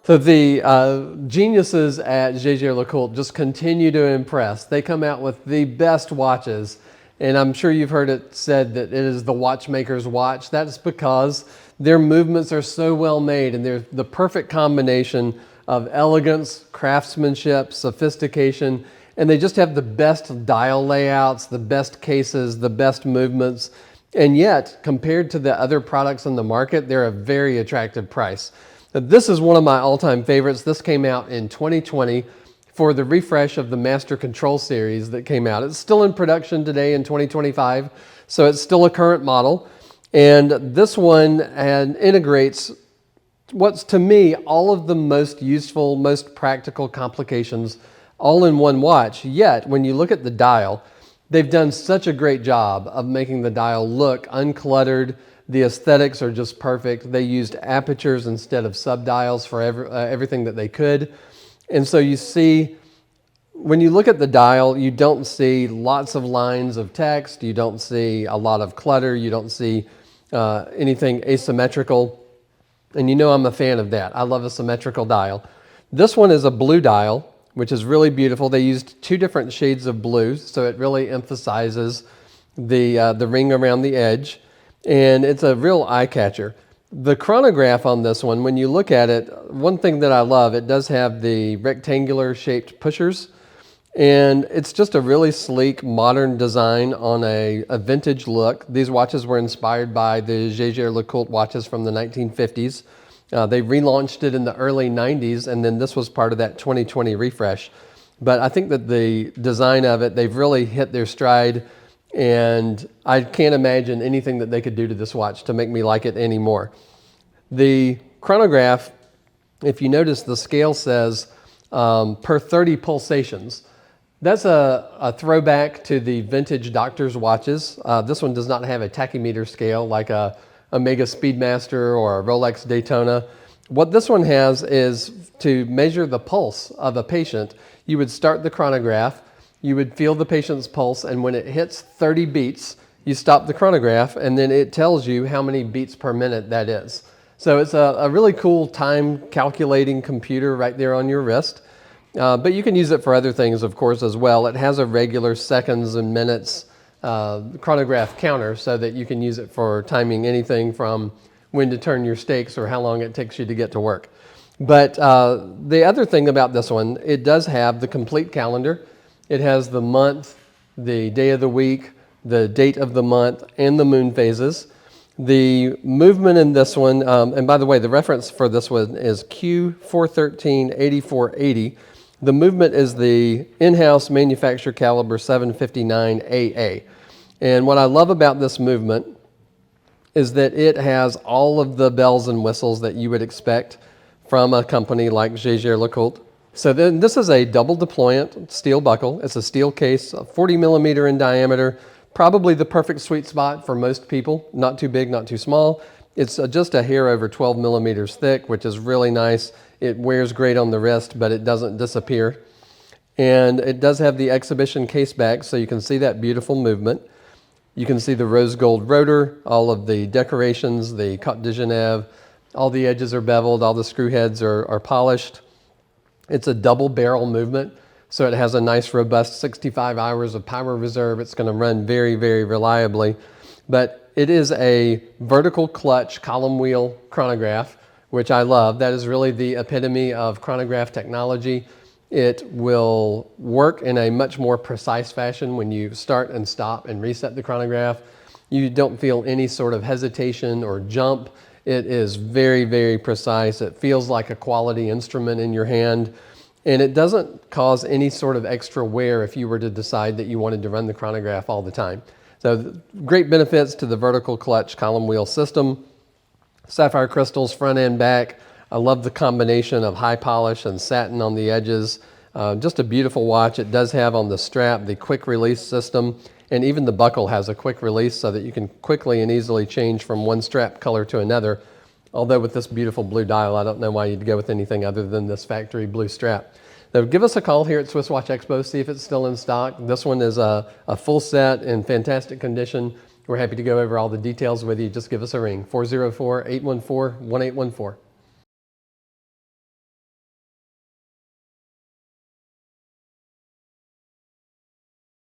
So the geniuses at Jaeger LeCoultre just continue to impress. They come out with the best watches, and I'm sure you've heard it said that it is the watchmaker's watch. That's because their movements are so well made, and they're the perfect combination of elegance, craftsmanship, sophistication, and they just have the best dial layouts, the best cases, the best movements, and yet, compared to the other products on the market, they're a very attractive price. This is one of my all-time favorites. This came out in 2020 for the refresh of the Master Control series that came out. It's still in production today in 2025, so it's still a current model. And this one integrates what's, to me, all of the most useful, most practical complications all in one watch. Yet, when you look at the dial, they've done such a great job of making the dial look uncluttered. The aesthetics are just perfect. They used apertures instead of subdials for everything that they could. And so you see, when you look at the dial, you don't see lots of lines of text. You don't see a lot of clutter. You don't see anything asymmetrical. And you know I'm a fan of that. I love a symmetrical dial. This one is a blue dial, which is really beautiful. They used 2 different shades of blue, so it really emphasizes the ring around the edge. And it's a real eye catcher. The chronograph on this one, when you look at it, one thing that I love, it does have the rectangular shaped pushers, and it's just a really sleek, modern design on a vintage look. These watches were inspired by the Jaeger LeCoultre watches from the 1950s. They relaunched it in the early 90s, and then this was part of that 2020 refresh. But I think that the design of it, they've really hit their stride, and I can't imagine anything that they could do to this watch to make me like it anymore. The chronograph, if you notice, the scale says per 30 pulsations. That's a throwback to the vintage doctor's watches. This one does not have a tachymeter scale like a Omega Speedmaster or a Rolex Daytona. What this one has is to measure the pulse of a patient. You would start the chronograph, you would feel the patient's pulse, and when it hits 30 beats, you stop the chronograph, and then it tells you how many beats per minute that is. So it's a really cool time calculating computer right there on your wrist. But you can use it for other things, of course, as well. It has a regular seconds and minutes chronograph counter so that you can use it for timing anything from when to turn your steaks or how long it takes you to get to work. But the other thing about this one, it does have the complete calendar. It has the month, the day of the week, the date of the month, and the moon phases. The movement in this one, and by the way, the reference for this one is Q413-8480. The movement is the in-house manufacturer caliber 759 AA. And what I love about this movement is that it has all of the bells and whistles that you would expect from a company like Jaeger LeCoultre. So then this is a double deployant steel buckle. It's a steel case, 40 millimeter in diameter, probably the perfect sweet spot for most people. Not too big, not too small. It's just a hair over 12 millimeters thick, which is really nice. It wears great on the wrist, but it doesn't disappear. And it does have the exhibition case back, so you can see that beautiful movement. You can see the rose gold rotor, all of the decorations, the Cote de Genève, all the edges are beveled, all the screw heads are polished. It's a double barrel movement, so it has a nice robust 65 hours of power reserve. It's going to run very, very reliably. But it is a vertical clutch column wheel chronograph, which I love. That is really the epitome of chronograph technology. It will work in a much more precise fashion when you start and stop and reset the chronograph. You don't feel any sort of hesitation or jump. It is very, very precise. It feels like a quality instrument in your hand, and it doesn't cause any sort of extra wear if you were to decide that you wanted to run the chronograph all the time. So great benefits to the vertical clutch column wheel system. Sapphire crystals front and back. I love the combination of high polish and satin on the edges. Just a beautiful watch. It does have on the strap the quick release system, and even the buckle has a quick release so that you can quickly and easily change from one strap color to another. Although with this beautiful blue dial, I don't know why you'd go with anything other than this factory blue strap. So give us a call here at SwissWatchExpo, see if it's still in stock. This one is a full set in fantastic condition. We're happy to go over all the details with you. Just give us a ring, 404-814-1814.